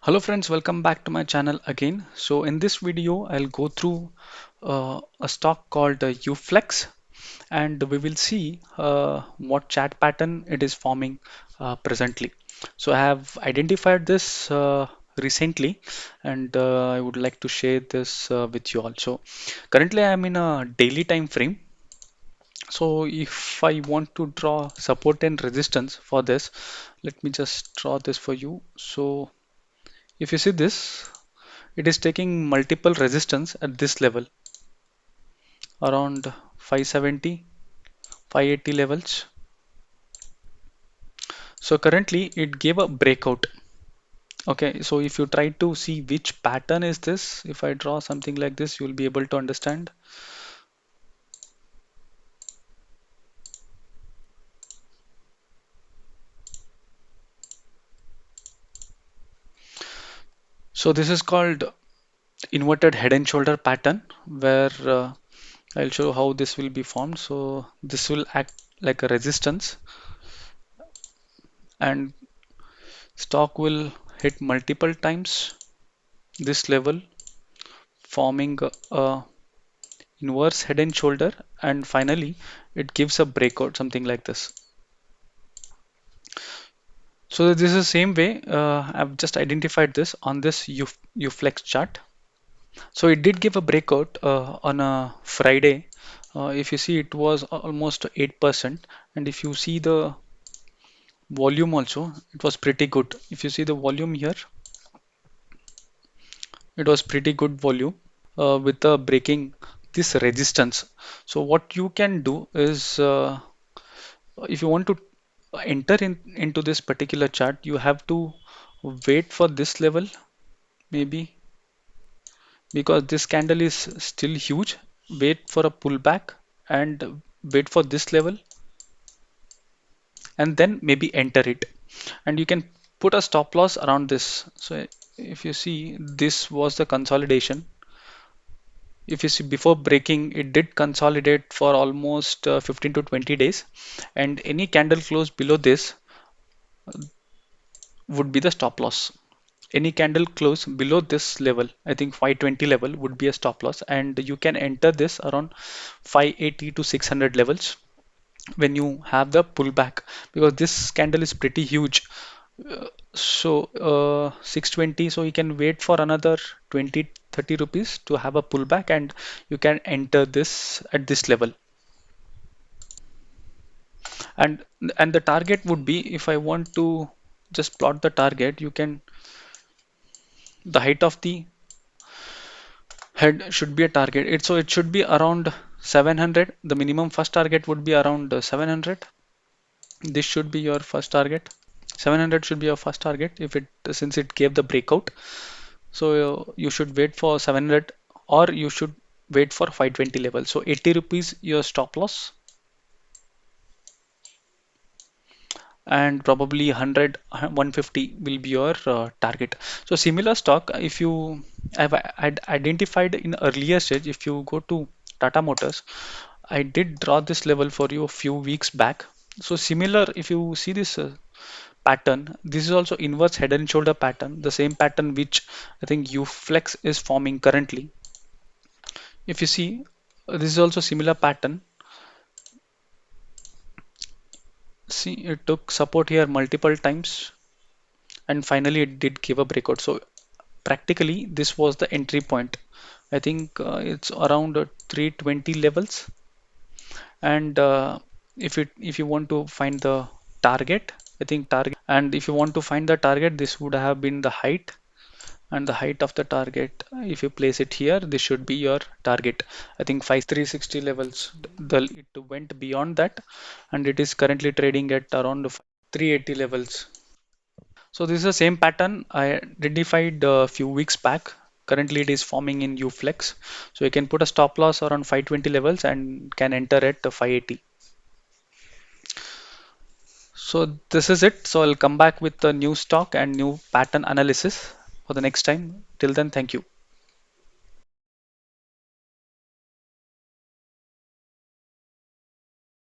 Hello friends, welcome back to my channel again. So in this video, I'll go through a stock called Uflex, and we will see what chart pattern it is forming presently. So I have identified this recently, and I would like to share this with you also. Currently, I am in a daily time frame. So if I want to draw support and resistance for this, let me just draw this for you. So if you see this, it is taking multiple resistance at this level around 570, 580 levels. So currently it gave a breakout. Okay, so if you try to see which pattern is this, if I draw something like this, you'll be able to understand. So this is called inverted head and shoulder pattern, where I'll show how this will be formed. So this will act like a resistance, and stock will hit multiple times this level, forming a inverse head and shoulder, and finally it gives a breakout, something like this. So this is the same way I've just identified this on this Uflex chart. So it did give a breakout on a Friday. If you see, it was almost 8%, and if you see the volume also, it was pretty good. If you see the volume here, it was pretty good volume with the breaking this resistance. So what you can do is if you want to enter into this particular chart, you have to wait for this level, maybe, because this candle is still huge. Wait for a pullback and wait for this level, and then maybe enter it. And you can put a stop loss around this. So if you see, this was the consolidation. If you see, before breaking, it did consolidate for almost 15 to 20 days, and any candle close below this would be the stop loss. Any candle close below this level, I think 520 level would be a stop loss, and you can enter this around 580 to 600 levels when you have the pullback, because this candle is pretty huge. So 620, so you can wait for another 20-30 rupees to have a pullback, and you can enter this at this level. And the target would be, if I want to just plot the target, you can, the height of the head should be a target. It should be around 700. The minimum first target would be around 700. This should be your first target. 700 should be your first target if it, since it gave the breakout. So you should wait for 700, or you should wait for 520 level. So 80 rupees your stop loss, and probably 100, 150 will be your target. So similar stock, if you have identified in earlier stage, if you go to Tata Motors, I did draw this level for you a few weeks back. So similar, if you see this pattern, this is also inverse head and shoulder pattern, the same pattern which I think Uflex is forming currently. If you see, this is also similar pattern. See, it took support here multiple times, and finally it did give a breakout. So practically this was the entry point. I think it's around 320 levels, and if you want to find the target, I think target, and if you want to find the target, this would have been the height, and the height of the target, if you place it here, this should be your target. I think 5360 levels. It went beyond that, and it is currently trading at around 380 levels. So this is the same pattern I identified a few weeks back. Currently it is forming in Uflex. So you can put a stop loss around 520 levels and can enter at 580. So this is it. So I'll come back with the new stock and new pattern analysis for the next time. Till then, thank you.